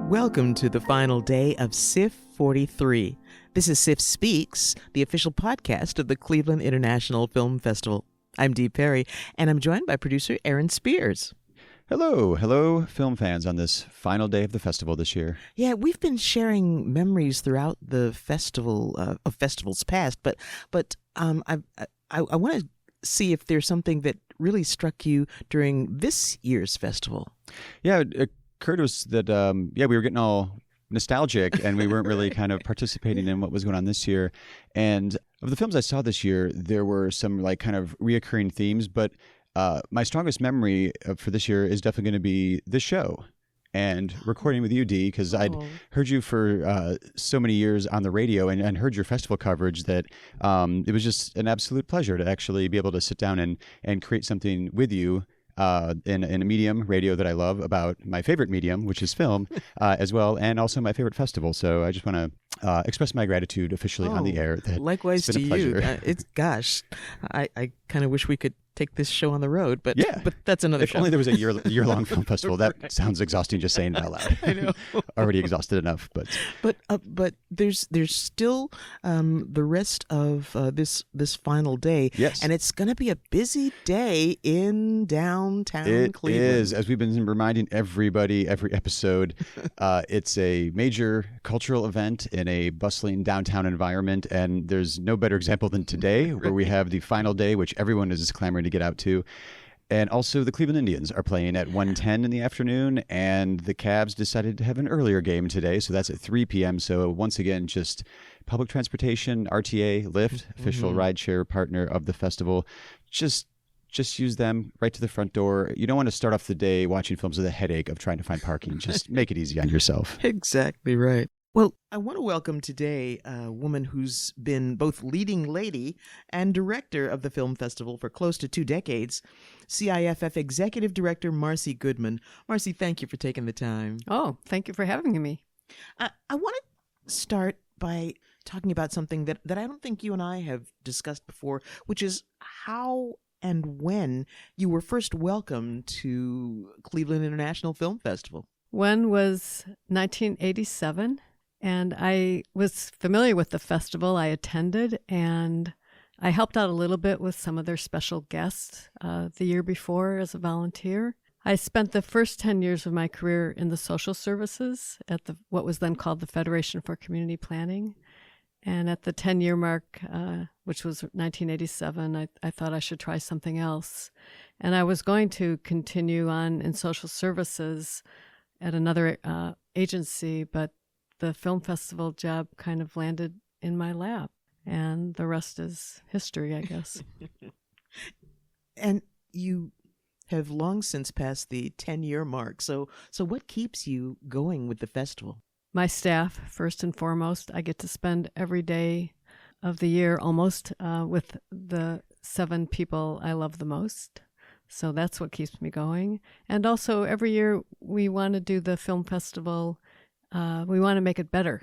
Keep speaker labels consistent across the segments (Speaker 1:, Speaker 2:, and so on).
Speaker 1: Welcome to the final day of CIFF43. This is CIFF Speaks, the official podcast of the Cleveland International Film Festival. I'm Dee Perry, and I'm joined by producer Aaron Spears.
Speaker 2: Hello, film fans on this final day of the festival this year.
Speaker 1: Yeah, we've been sharing memories throughout the festival of festivals past, but I want to see if there's something that really struck you during this year's festival.
Speaker 2: Yeah, it occurred to us that we were getting all nostalgic and we weren't really kind of participating in what was going on this year. And of the films I saw this year, there were some like kind of reoccurring themes, but my strongest memory for this year is definitely going to be this show and recording with you, Dee, because I'd heard you for so many years on the radio and heard your festival coverage that it was just an absolute pleasure to actually be able to sit down and create something with you in a medium, radio, that I love, about my favorite medium, which is film, as well, and also my favorite festival. So I just want to express my gratitude officially on the air.
Speaker 1: Likewise to you. I kind of wish we could take this show on the road, but that's another show.
Speaker 2: If only there was a year-long film festival. That sounds exhausting just saying it out loud.
Speaker 1: I know.
Speaker 2: Already exhausted enough,
Speaker 1: but there's still the rest of this final day.
Speaker 2: Yes.
Speaker 1: And it's going to be a busy day in downtown Cleveland.
Speaker 2: It is, as we've been reminding everybody every episode. It's a major cultural event in a bustling downtown environment, and there's no better example than today, where we have the final day, which everyone is clamoring to get out to. And also the Cleveland Indians are playing at 1:10 in the afternoon, and the Cavs decided to have an earlier game today, so that's at 3 p.m. So once again, just public transportation, RTA, Lyft, official rideshare partner of the festival, just use them right to the front door. You don't want to start off the day watching films with a headache of trying to find parking. Just make it easy on yourself.
Speaker 1: Exactly right. Well, I want to welcome today a woman who's been both leading lady and director of the film festival for close to 2 decades, CIFF Executive Director Marcie Goodman. Marcie, thank you for taking the time.
Speaker 3: Oh, thank you for having me.
Speaker 1: I want to start by talking about something that I don't think you and I have discussed before, which is how and when you were first welcomed to Cleveland International Film Festival.
Speaker 3: When was 1987? And I was familiar with the festival. I attended, and I helped out a little bit with some of their special guests the year before as a volunteer. I spent the first 10 years of my career in the social services at what was then called the Federation for Community Planning. And at the 10-year mark, which was 1987, I thought I should try something else. And I was going to continue on in social services at another agency, but the film festival job kind of landed in my lap, and the rest is history, I guess.
Speaker 1: And you have long since passed the 10-year mark. So what keeps you going with the festival?
Speaker 3: My staff, first and foremost. I get to spend every day of the year almost with the 7 people I love the most. So that's what keeps me going. And also every year we want to do the film festival. We want to make it better.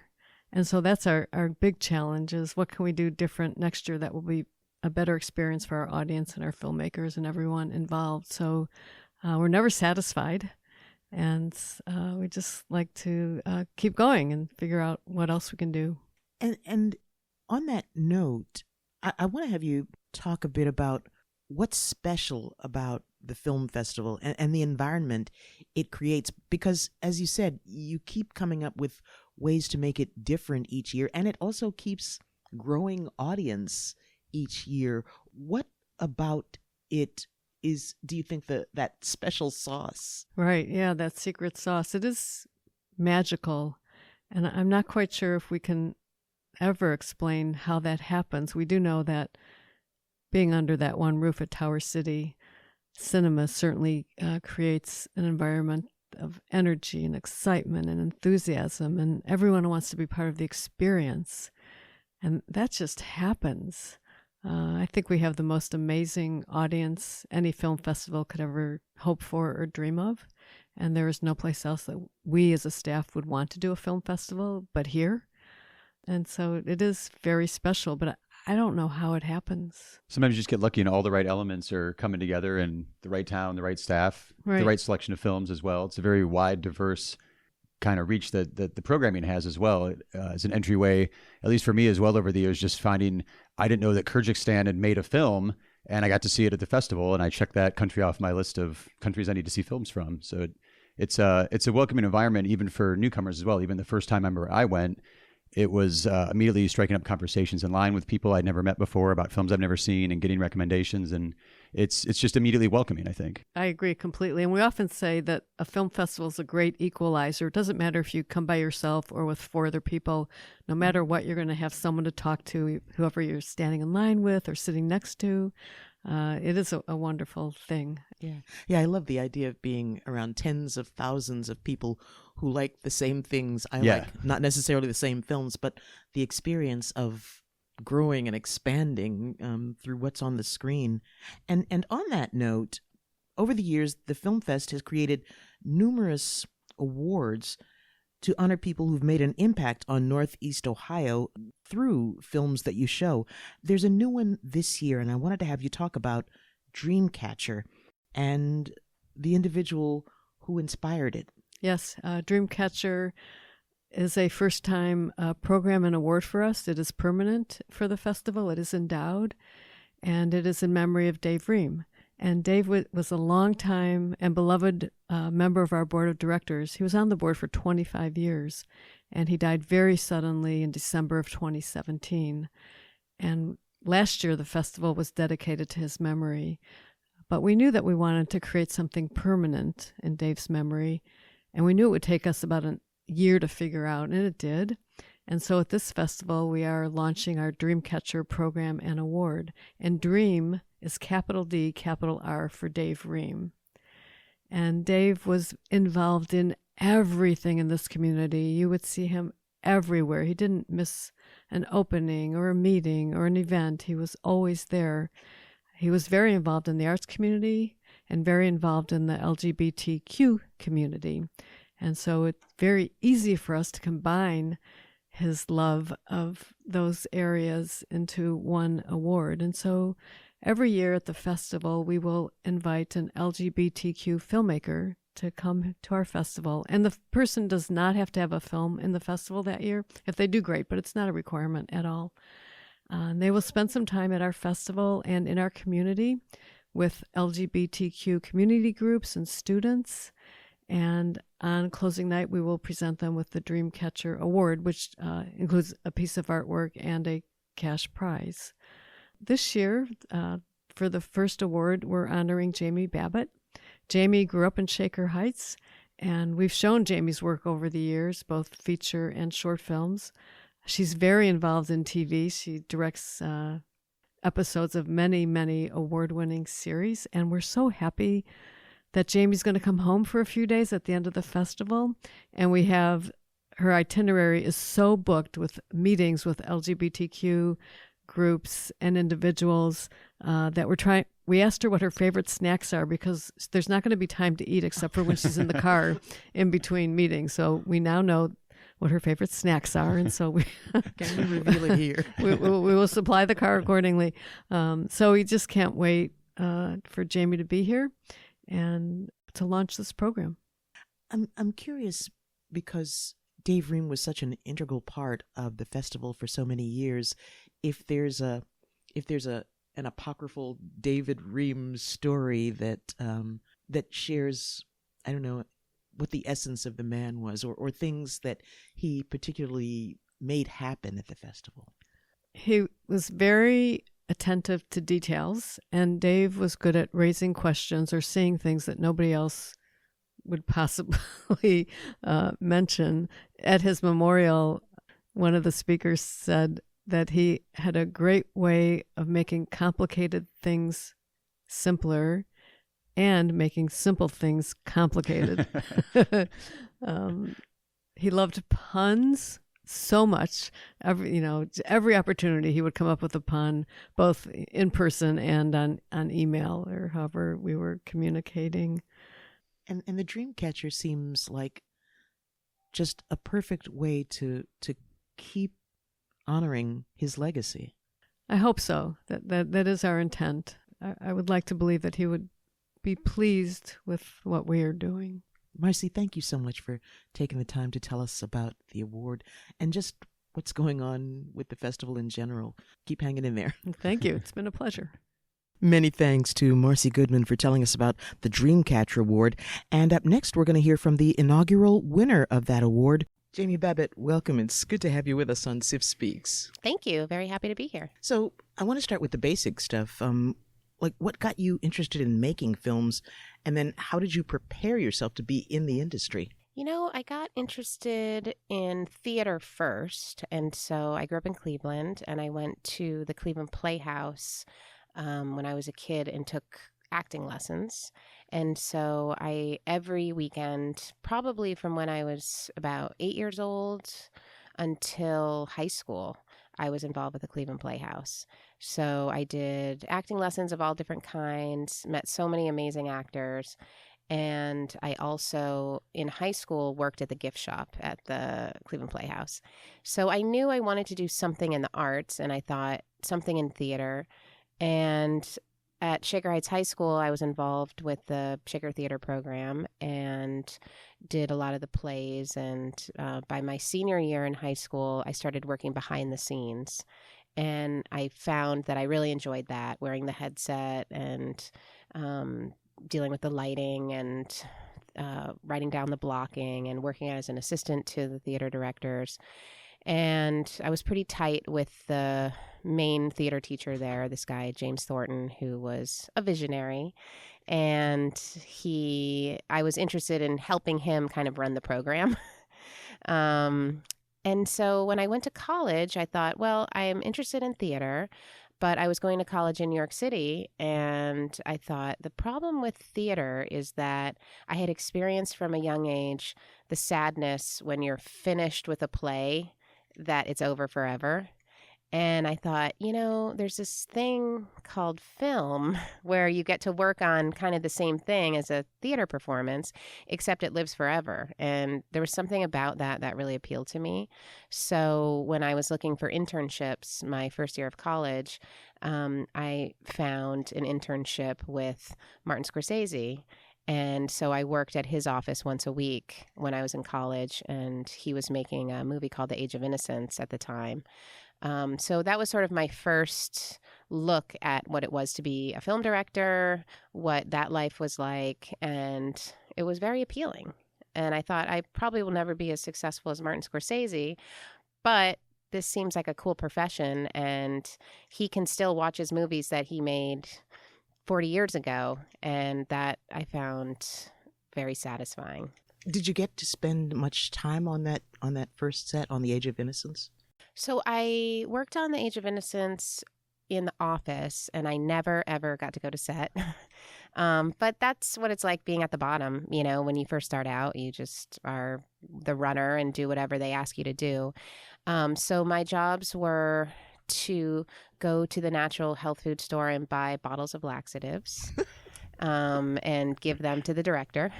Speaker 3: And so that's our big challenge is what can we do different next year that will be a better experience for our audience and our filmmakers and everyone involved. So we're never satisfied. And we just like to keep going and figure out what else we can do.
Speaker 1: And on that note, I want to have you talk a bit about what's special about the film festival and the environment it creates, because as you said, you keep coming up with ways to make it different each year, and it also keeps growing audience each year. What about it do you think that special sauce?
Speaker 3: Right, yeah, that secret sauce. It is magical, and I'm not quite sure if we can ever explain how that happens. We do know that being under that one roof at Tower City Cinema certainly creates an environment of energy and excitement and enthusiasm, and everyone wants to be part of the experience. And that just happens. I think we have the most amazing audience any film festival could ever hope for or dream of. And there is no place else that we as a staff would want to do a film festival but here. And so it is very special, but I don't know how it happens.
Speaker 2: Sometimes you just get lucky and all the right elements are coming together, and the right town, the right staff, the right selection of films as well. It's a very wide, diverse kind of reach that the programming has as well. As an entryway, at least for me as well over the years, just finding, I didn't know that Kyrgyzstan had made a film, and I got to see it at the festival, and I checked that country off my list of countries I need to see films from. So it's a welcoming environment, even for newcomers as well. Even the first time I went, it was immediately striking up conversations in line with people I'd never met before about films I've never seen, and getting recommendations. And it's just immediately welcoming, I think.
Speaker 3: I agree completely. And we often say that a film festival is a great equalizer. It doesn't matter if you come by yourself or with 4 other people. No matter what, you're going to have someone to talk to, whoever you're standing in line with or sitting next to. It is a wonderful thing.
Speaker 1: Yeah, I love the idea of being around tens of thousands of people who like the same things I like. Not necessarily the same films, but the experience of growing and expanding through what's on the screen. And on that note, over the years, the Film Fest has created numerous awards to honor people who've made an impact on Northeast Ohio through films that you show. There's a new one this year, and I wanted to have you talk about Dreamcatcher and the individual who inspired it.
Speaker 3: Yes, Dreamcatcher is a first-time program and award for us. It is permanent for the festival. It is endowed, and it is in memory of Dave Ream. And Dave was a long-time and beloved member of our board of directors. He was on the board for 25 years, and he died very suddenly in December of 2017. And last year, the festival was dedicated to his memory. But we knew that we wanted to create something permanent in Dave's memory, and we knew it would take us about a year to figure out, and it did. And so at this festival, we are launching our Dreamcatcher program and award. And Dream is capital D, capital R for Dave Ream. And Dave was involved in everything in this community. You would see him everywhere. He didn't miss an opening or a meeting or an event. He was always there. He was very involved in the arts community and very involved in the LGBTQ community. And so it's very easy for us to combine his love of those areas into one award. And so every year at the festival, we will invite an LGBTQ filmmaker to come to our festival. And the person does not have to have a film in the festival that year. If they do, great, but it's not a requirement at all. And they will spend some time at our festival and in our community with LGBTQ community groups and students. And on closing night, we will present them with the Dreamcatcher Award, which includes a piece of artwork and a cash prize. This year, for the first award, we're honoring Jamie Babbit. Jamie grew up in Shaker Heights, and we've shown Jamie's work over the years, both feature and short films. She's very involved in TV. She directs episodes of many, many award-winning series, and we're so happy that Jamie's going to come home for a few days at the end of the festival. And we have, her itinerary is so booked with meetings with LGBTQ groups and individuals that we asked her what her favorite snacks are, because there's not going to be time to eat except for when she's in the car in between meetings. So we now know what her favorite snacks are. And so we
Speaker 1: can we reveal it here?
Speaker 3: we will supply the car accordingly. So we just can't wait for Jamie to be here and to launch this program.
Speaker 1: I'm curious, because Dave Ream was such an integral part of the festival for so many years. If there's an apocryphal David Ream story that shares, I don't know, what the essence of the man was, or things that he particularly made happen at the festival.
Speaker 3: He was very attentive to details, and Dave was good at raising questions or seeing things that nobody else would possibly mention. At his memorial, one of the speakers said that he had a great way of making complicated things simpler and making simple things complicated. He loved puns so much. Every opportunity he would come up with a pun, both in person and on email or however we were communicating.
Speaker 1: And the Dreamcatcher seems like just a perfect way to keep honoring his legacy.
Speaker 3: I hope so. That is our intent. I would like to believe that he would be pleased with what we are doing.
Speaker 1: Marcie, thank you so much for taking the time to tell us about the award and just what's going on with the festival in general. Keep hanging in there.
Speaker 3: Thank you. It's been a pleasure.
Speaker 1: Many thanks to Marcie Goodman for telling us about the Dreamcatcher Award. And up next, we're going to hear from the inaugural winner of that award. Jamie Babbit, welcome. It's good to have you with us on CIFF Speaks.
Speaker 4: Thank you. Very happy to be here.
Speaker 1: So I want to start with the basic stuff. Like, what got you interested in making films? And then how did you prepare yourself to be in the industry?
Speaker 4: You know, I got interested in theater first. And so I grew up in Cleveland, and I went to the Cleveland Playhouse when I was a kid and took acting lessons. And so every weekend, probably from when I was about 8 years old until high school, I was involved with the Cleveland Playhouse. So I did acting lessons of all different kinds, met so many amazing actors. And I also, in high school, worked at the gift shop at the Cleveland Playhouse. So I knew I wanted to do something in the arts, and I thought something in theater. And at Shaker Heights High School, I was involved with the Shaker Theater program and did a lot of the plays. And by my senior year in high school, I started working behind the scenes. And I found that I really enjoyed that, wearing the headset and dealing with the lighting and writing down the blocking and working as an assistant to the theater directors. And I was pretty tight with the main theater teacher there, this guy, James Thornton, who was a visionary. And I was interested in helping him kind of run the program. And so when I went to college, I thought, well, I am interested in theater, but I was going to college in New York City. And I thought the problem with theater is that I had experienced from a young age the sadness when you're finished with a play that it's over forever. And I thought, there's this thing called film where you get to work on kind of the same thing as a theater performance, except it lives forever. And there was something about that really appealed to me. So when I was looking for internships my first year of college, I found an internship with Martin Scorsese. And so I worked at his office once a week when I was in college, and he was making a movie called The Age of Innocence at the time. So that was sort of my first look at what it was to be a film director, what that life was like, and it was very appealing. And I thought I probably will never be as successful as Martin Scorsese, but this seems like a cool profession, and he can still watch his movies that he made 40 years ago, and that I found very satisfying.
Speaker 1: Did you get to spend much time on that first set on The Age of Innocence?
Speaker 4: So I worked on The Age of Innocence in the office, and I never, ever got to go to set. But that's what it's like being at the bottom. When you first start out, you just are the runner and do whatever they ask you to do. So my jobs were to go to the natural health food store and buy bottles of laxatives and give them to the director,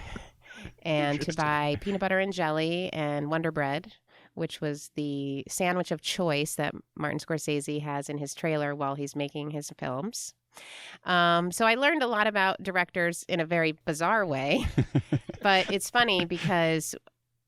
Speaker 4: and to buy peanut butter and jelly and Wonder Bread, which was the sandwich of choice that Martin Scorsese has in his trailer while he's making his films. So I learned a lot about directors in a very bizarre way, but it's funny because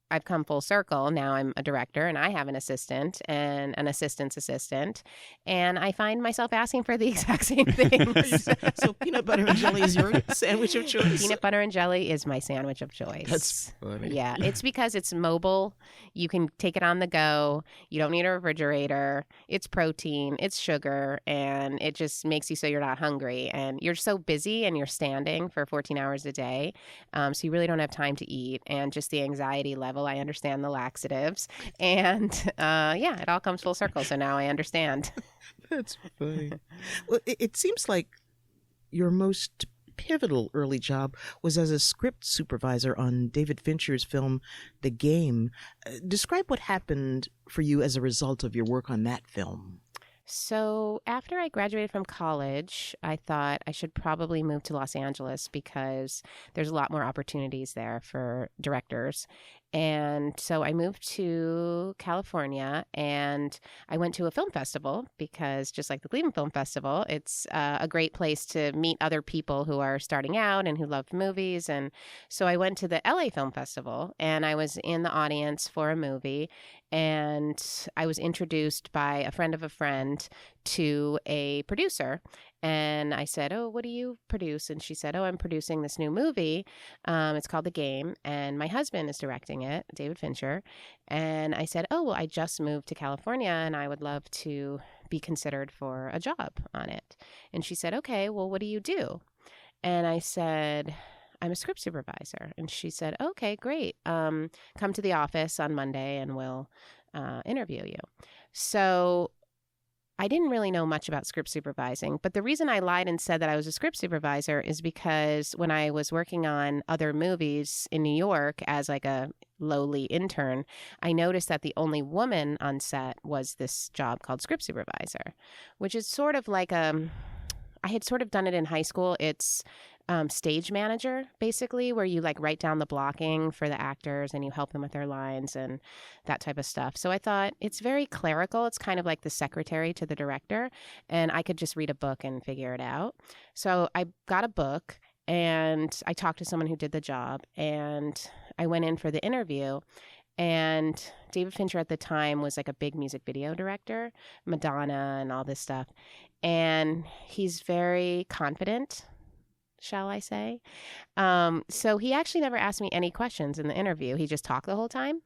Speaker 4: I've come full circle. Now I'm a director, and I have an assistant and an assistant's assistant, and I find myself asking for the exact same things.
Speaker 1: So peanut butter and jelly is your sandwich of choice?
Speaker 4: Peanut butter and jelly is my sandwich of choice.
Speaker 1: That's funny.
Speaker 4: Yeah, it's because it's mobile. You can take it on the go. You don't need a refrigerator. It's protein, it's sugar, and it just makes you so you're not hungry. And you're so busy and you're standing for 14 hours a day, so you really don't have time to eat. And just the anxiety level, I understand the laxatives. And it all comes full circle. So now I understand.
Speaker 1: That's funny. Well, it seems like your most pivotal early job was as a script supervisor on David Fincher's film, The Game. Describe what happened for you as a result of your work on that film.
Speaker 4: So after I graduated from college, I thought I should probably move to Los Angeles because there's a lot more opportunities there for directors. And so I moved to California and I went to a film festival because just like the Cleveland Film Festival, it's a great place to meet other people who are starting out and who love movies. And so I went to the LA Film Festival and I was in the audience for a movie. And I was introduced by a friend of a friend to a producer. And I said, "Oh, what do you produce?" And she said, "Oh, I'm producing this new movie. It's called The Game. And my husband is directing it, David Fincher." And I said, "Oh, well, I just moved to California and I would love to be considered for a job on it." And she said, "Okay, well, what do you do?" And I said, "I'm a script supervisor." And she said, "Okay, great. Come to the office on Monday and we'll interview you." So I didn't really know much about script supervising, but the reason I lied and said that I was a script supervisor is because when I was working on other movies in New York as like a lowly intern, I noticed that the only woman on set was this job called script supervisor, which is sort of like I had sort of done it in high school. It's stage manager, basically, where you like write down the blocking for the actors and you help them with their lines and that type of stuff. So I thought it's very clerical. It's kind of like the secretary to the director, and I could just read a book and figure it out. So I got a book and I talked to someone who did the job and I went in for the interview. And David Fincher at the time was like a big music video director, Madonna and all this stuff. And he's very confident, shall I say. So he actually never asked me any questions in the interview. He just talked the whole time.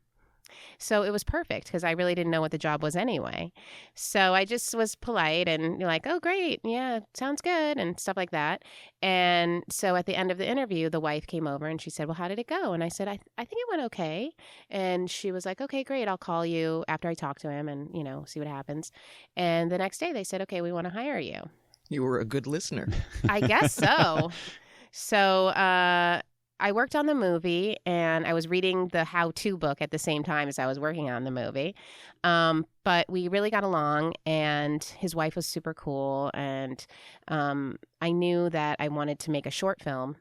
Speaker 4: So it was perfect because I really didn't know what the job was anyway. So I just was polite and like, "Oh, great. Yeah, sounds good," and stuff like that. And so at the end of the interview, the wife came over and she said, "Well, how did it go?" And I said, I think it went okay. And she was like, "Okay, great. I'll call you after I talk to him and, see what happens." And the next day they said, "Okay, we want to hire you."
Speaker 5: You were a good listener.
Speaker 4: I guess so. So I worked on the movie and I was reading the how-to book at the same time as I was working on the movie. But we really got along and his wife was super cool. And I knew that I wanted to make a short film.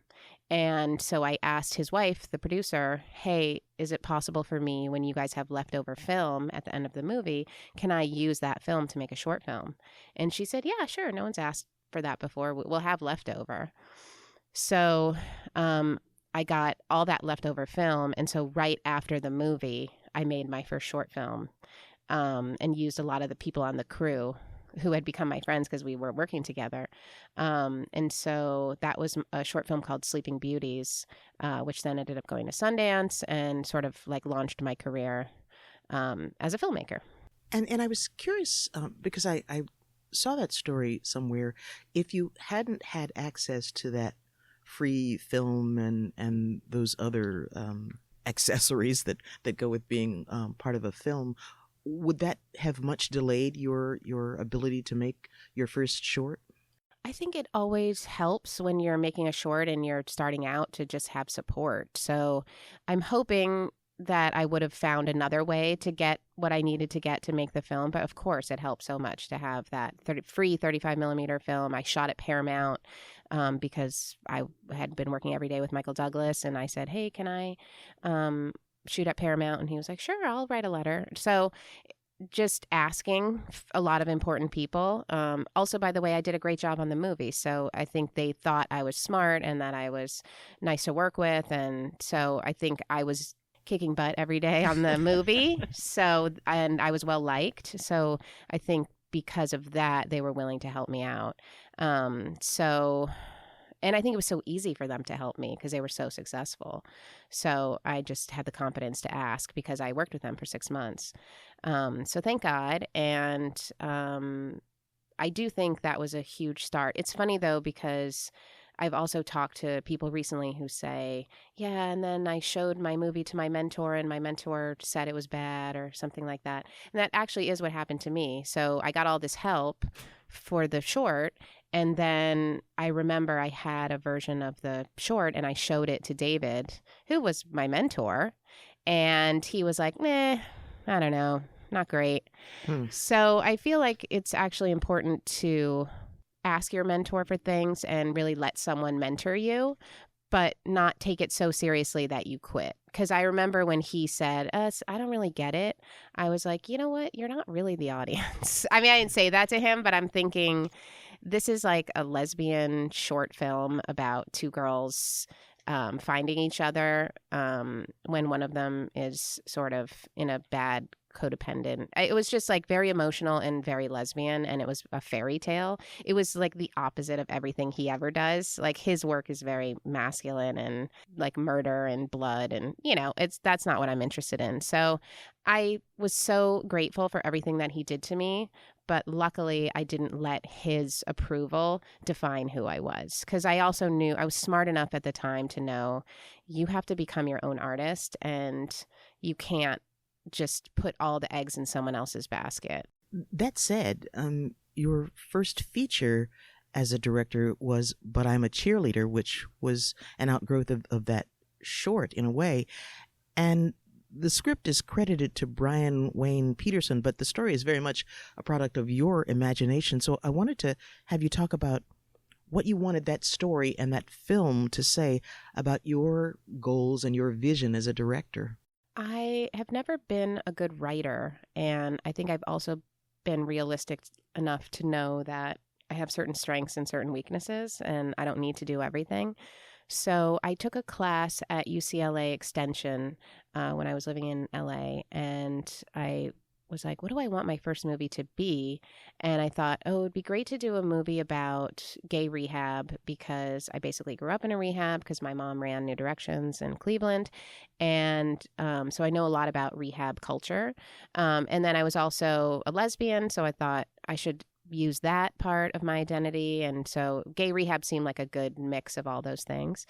Speaker 4: And so I asked his wife, the producer, "Hey, is it possible for me when you guys have leftover film at the end of the movie, can I use that film to make a short film?" And she said, "Yeah, sure. No one's asked for that before. We'll have leftover." So I got all that leftover film. And so right after the movie, I made my first short film and used a lot of the people on the crew who had become my friends because we were working together. And so that was a short film called Sleeping Beauties, which then ended up going to Sundance and sort of like launched my career as a filmmaker.
Speaker 1: And I was curious because I saw that story somewhere. If you hadn't had access to that free film and those other accessories that go with being part of a film, would that have much delayed your ability to make your first short?
Speaker 4: I think it always helps when you're making a short and you're starting out to just have support. So I'm hoping that I would have found another way to get what I needed to get to make the film. But of course, it helped so much to have that free 35 millimeter film. I shot at Paramount because I had been working every day with Michael Douglas. And I said, "Hey, can I shoot at Paramount?" And he was like, "Sure, I'll write a letter." So just asking a lot of important people. Also, by the way, I did a great job on the movie. So I think they thought I was smart and that I was nice to work with. And so I think I was kicking butt every day on the movie. And I was well liked. So I think because of that, they were willing to help me out. And I think it was so easy for them to help me because they were so successful. So I just had the confidence to ask because I worked with them for 6 months. So thank God. And I do think that was a huge start. It's funny, though, because I've also talked to people recently who say, "Yeah, and then I showed my movie to my mentor and my mentor said it was bad," or something like that. And that actually is what happened to me. So I got all this help for the short. And then I remember I had a version of the short and I showed it to David, who was my mentor. And he was like, "Meh, I don't know. not great.
Speaker 1: Hmm.
Speaker 4: So I feel like it's actually important to ask your mentor for things and really let someone mentor you, but not take it so seriously that you quit. Because I remember when he said, I don't really get it. I was like, you know what? You're not really the audience. I mean, I didn't say that to him, but I'm thinking this is like a lesbian short film about two girls finding each other when one of them is sort of in a bad codependent. It was just like very emotional and very lesbian, and it was a fairy tale. It was like the opposite of everything he ever does. Like his work is very masculine and like murder and blood, and that's not what I'm interested in. So I was so grateful for everything that he did to me, but luckily I didn't let his approval define who I was, because I also knew I was smart enough at the time to know you have to become your own artist, and you can't just put all the eggs in someone else's basket.
Speaker 1: That said, your first feature as a director was But I'm a Cheerleader, which was an outgrowth of that short in a way. And the script is credited to Brian Wayne Peterson, but the story is very much a product of your imagination. So I wanted to have you talk about what you wanted that story and that film to say about your goals and your vision as a director.
Speaker 4: I have never been a good writer, and I think I've also been realistic enough to know that I have certain strengths and certain weaknesses, and I don't need to do everything. So I took a class at UCLA Extension when I was living in LA, and I was like, what do I want my first movie to be? And I thought, it would be great to do a movie about gay rehab, because I basically grew up in a rehab because my mom ran New Directions in Cleveland. And so I know a lot about rehab culture. And then I was also a lesbian, so I thought I should use that part of my identity. And so gay rehab seemed like a good mix of all those things.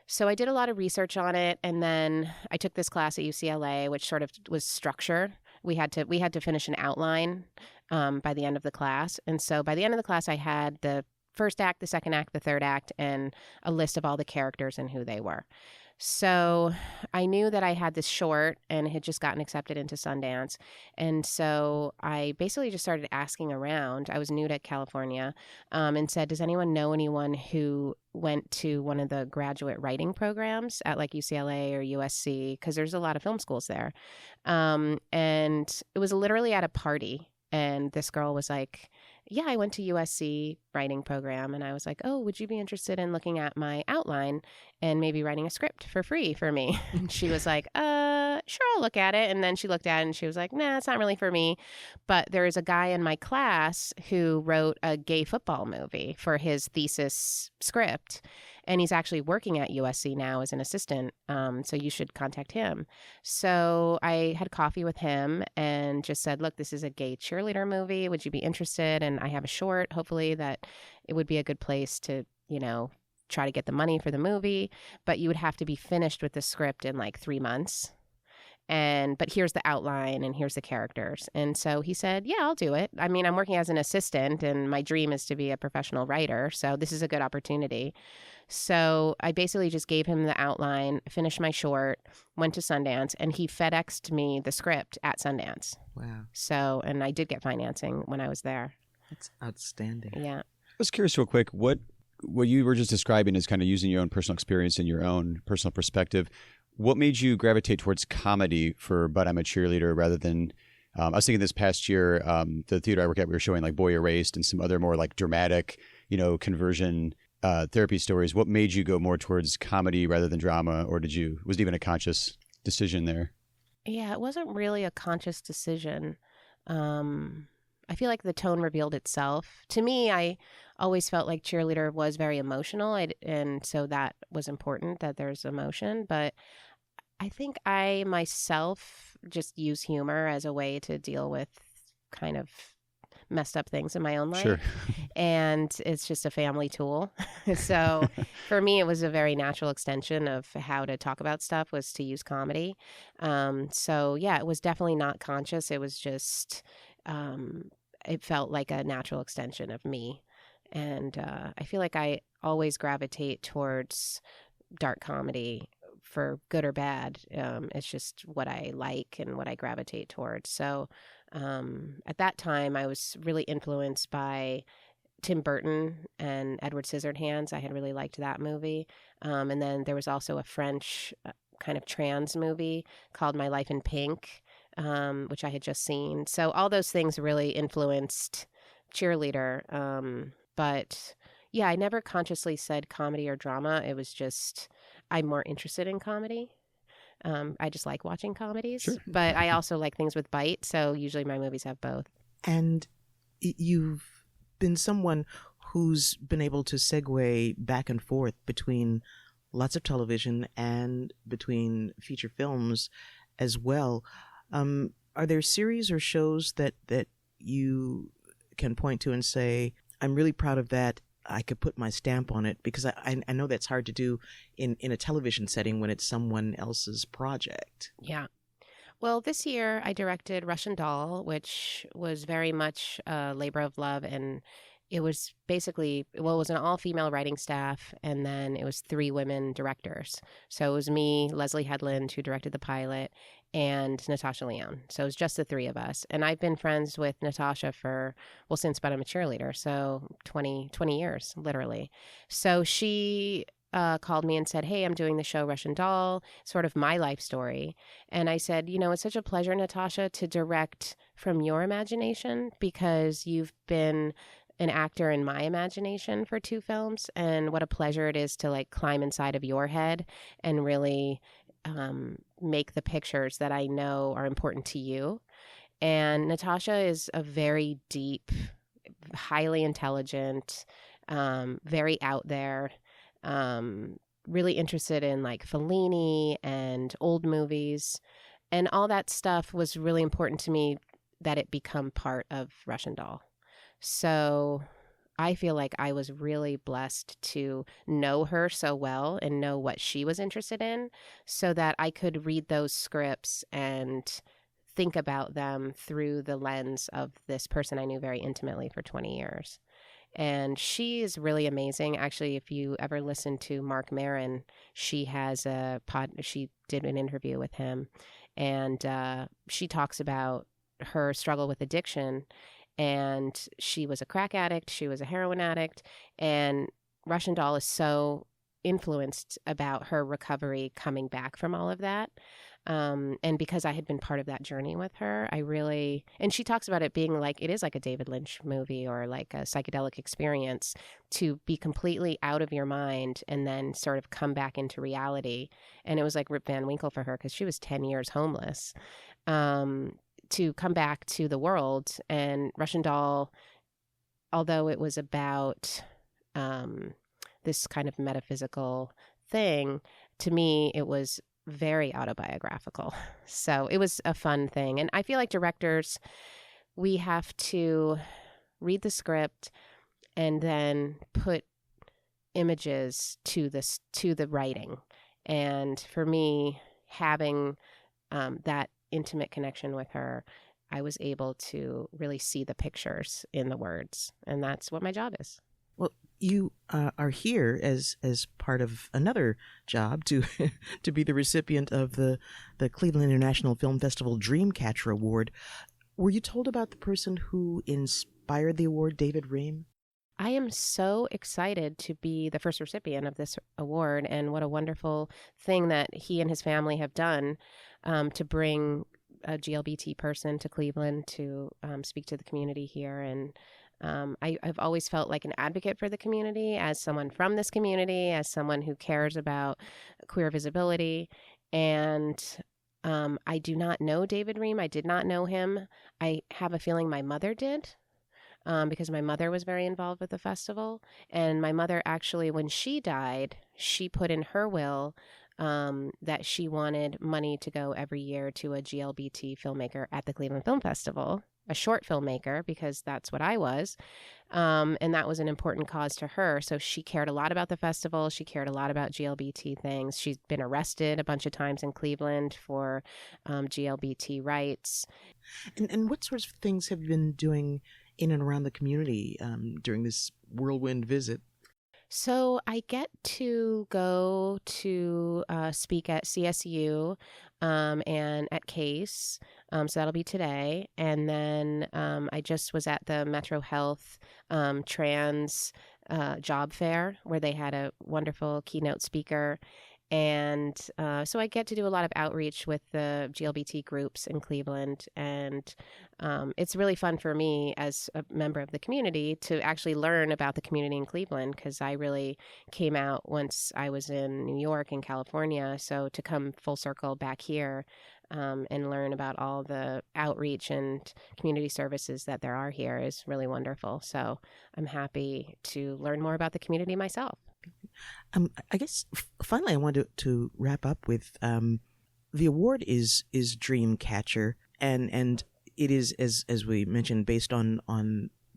Speaker 4: So I did a lot of research on it, and then I took this class at UCLA, which sort of was structure. We had to finish an outline by the end of the class. And so by the end of the class, I had the first act, the second act, the third act, and a list of all the characters and who they were. So I knew that I had this short and had just gotten accepted into Sundance. And so I basically just started asking around. I was new to California, and said, does anyone know anyone who went to one of the graduate writing programs at like UCLA or USC? Because there's a lot of film schools there. And it was literally at a party. And this girl was like, yeah, I went to USC writing program. And I was like, oh, would you be interested in looking at my outline and maybe writing a script for free for me? And she was like, sure, I'll look at it. And then she looked at it and she was like, nah, it's not really for me. But there is a guy in my class who wrote a gay football movie for his thesis script. And he's actually working at USC now as an assistant. So you should contact him. So I had coffee with him and just said, look, this is a gay cheerleader movie. Would you be interested? And I have a short, hopefully, that it would be a good place to, try to get the money for the movie. But you would have to be finished with the script in like 3 months. But here's the outline and here's the characters. And so he said, yeah, I'll do it. I mean, I'm working as an assistant and my dream is to be a professional writer. So this is a good opportunity. So I basically just gave him the outline, finished my short, went to Sundance, and he FedExed me the script at Sundance.
Speaker 1: Wow.
Speaker 4: So, and I did get financing when I was there.
Speaker 1: That's outstanding.
Speaker 4: Yeah.
Speaker 2: I was curious real quick, what you were just describing is kind of using your own personal experience and your own personal perspective. What made you gravitate towards comedy for But I'm a Cheerleader rather than, I was thinking this past year, the theater I work at, we were showing like Boy Erased and some other more like dramatic, conversion therapy stories. What made you go more towards comedy rather than drama, or was it even a conscious decision there?
Speaker 4: Yeah, it wasn't really a conscious decision. I feel like the tone revealed itself. To me, I always felt like Cheerleader was very emotional, and so that was important, that there's emotion. But I think I myself just use humor as a way to deal with kind of messed up things in my own life.
Speaker 2: Sure.
Speaker 4: And it's just a family tool. So for me, it was a very natural extension of how to talk about stuff, was to use comedy. So yeah, it was definitely not conscious. It was just, it felt like a natural extension of me. And I feel like I always gravitate towards dark comedy for good or bad. It's just what I like and what I gravitate towards. So at that time, I was really influenced by Tim Burton and Edward Scissorhands. I had really liked that movie. And then there was also a French kind of trans movie called My Life in Pink, which I had just seen. So all those things really influenced Cheerleader. But yeah, I never consciously said comedy or drama. It was just, I'm more interested in comedy. I just like watching comedies,
Speaker 2: Sure.
Speaker 4: but I also like things with bite. So usually my movies have both.
Speaker 1: And you've been someone who's been able to segue back and forth between lots of television and between feature films as well. Are there series or shows that you can point to and say, I'm really proud of that, I could put my stamp on it? Because I know that's hard to do in a television setting when it's someone else's project.
Speaker 4: Yeah. Well, this year I directed Russian Doll, which was very much a labor of love. And it was basically, well, it was an all-female writing staff, and then it was 3 women directors. So it was me, Leslie Headland, who directed the pilot, and Natasha Leone. So it was just the 3 of us. And I've been friends with Natasha for, well, since but I'm a cheerleader, so 20 years, literally. So she called me and said, hey, I'm doing the show Russian Doll, sort of my life story. And I said, it's such a pleasure, Natasha, to direct from your imagination, because you've been an actor in my imagination for 2 films, and what a pleasure it is to like climb inside of your head and really make the pictures that I know are important to you. And Natasha is a very deep, highly intelligent, very out there, really interested in like Fellini and old movies, and all that stuff was really important to me, that it become part of Russian Doll. So I feel like I was really blessed to know her so well and know what she was interested in, so that I could read those scripts and think about them through the lens of this person I knew very intimately for 20 years. And she is really amazing. Actually, if you ever listen to Mark Maron, she has she did an interview with him, and she talks about her struggle with addiction. And she was a crack addict, she was a heroin addict, and Russian Doll is so influenced about her recovery coming back from all of that. And because I had been part of that journey with her, and she talks about it being like, it is like a David Lynch movie or like a psychedelic experience, to be completely out of your mind and then sort of come back into reality. And it was like Rip Van Winkle for her, because she was 10 years homeless. To come back to the world. And Russian Doll, although it was about this kind of metaphysical thing, to me it was very autobiographical. So it was a fun thing. And I feel like directors, we have to read the script and then put images to the writing. And for me, having that intimate connection with her, I was able to really see the pictures in the words, and that's what my job is.
Speaker 1: Well, you are here as part of another job to to be the recipient of the Cleveland International Film Festival Dreamcatcher Award. Were you told about the person who inspired the award, David Ream?
Speaker 4: I am so excited to be the first recipient of this award, and what a wonderful thing that he and his family have done to bring a GLBT person to Cleveland to speak to the community here. And I've always felt like an advocate for the community, as someone from this community, as someone who cares about queer visibility. And I do not know David Ream. I did not know him. I have a feeling my mother did. Because my mother was very involved with the festival. And my mother actually, when she died, she put in her will that she wanted money to go every year to a GLBT filmmaker at the Cleveland Film Festival, a short filmmaker, because that's what I was. And that was an important cause to her. So she cared a lot about the festival. She cared a lot about GLBT things. She's been arrested a bunch of times in Cleveland for GLBT rights.
Speaker 1: And what sorts of things have you been doing in and around the community during this whirlwind visit?
Speaker 4: So I get to go to speak at CSU and at CASE. So that'll be today. And then I just was at the Metro Health Trans Job Fair where they had a wonderful keynote speaker. And so I get to do a lot of outreach with the GLBT groups in Cleveland. And it's really fun for me as a member of the community to actually learn about the community in Cleveland, because I really came out once I was in New York and California. So to come full circle back here and learn about all the outreach and community services that there are here is really wonderful. So I'm happy to learn more about the community myself.
Speaker 1: I guess finally I wanted to wrap up with the award is Dreamcatcher, and it is as we mentioned based on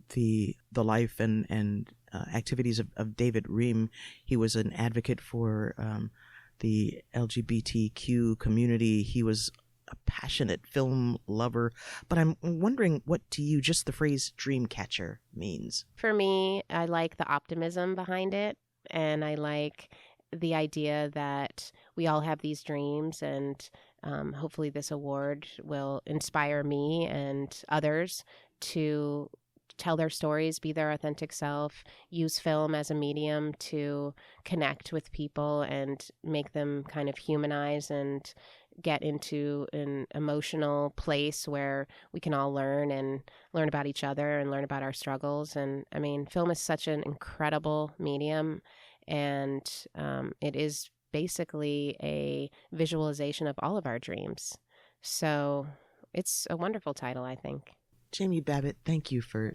Speaker 1: the life and activities of David Ream. He was an advocate for the LGBTQ community. He was a passionate film lover, but I'm wondering what to you just the phrase Dreamcatcher means.
Speaker 4: For me, I like the optimism behind it. And I like the idea that we all have these dreams, and hopefully this award will inspire me and others to tell their stories, be their authentic self, use film as a medium to connect with people and make them kind of humanize and get into an emotional place where we can all learn about each other and learn about our struggles. And I mean, film is such an incredible medium, and it is basically a visualization of all of our dreams. So it's a wonderful title, I think.
Speaker 1: Jamie Babbit, thank you for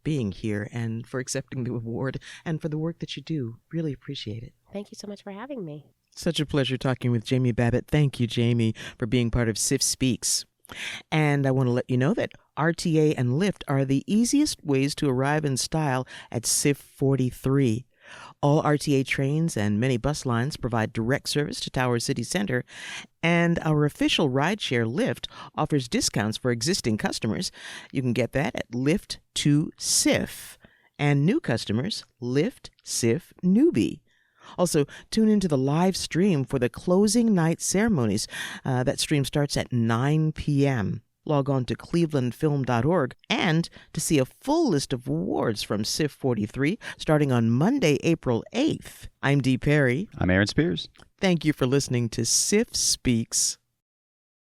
Speaker 1: being here and for accepting the award and for the work that you do. Really appreciate it.
Speaker 4: Thank you so much for having me.
Speaker 1: Such a pleasure talking with Jamie Babbit. Thank you, Jamie, for being part of CIFF Speaks. And I want to let you know that RTA and Lyft are the easiest ways to arrive in style at CIFF43. All RTA trains and many bus lines provide direct service to Tower City Center, and our official rideshare Lyft offers discounts for existing customers. You can get that at Lyft to CIFF, and new customers, Lyft CIFF Newbie. Also, tune into the live stream for the closing night ceremonies. That stream starts at 9 p.m. Log on to clevelandfilm.org and to see a full list of awards from CIFF43 starting on Monday, April 8th. I'm Dee Perry.
Speaker 2: I'm Aaron Spears.
Speaker 1: Thank you for listening to CIFF Speaks.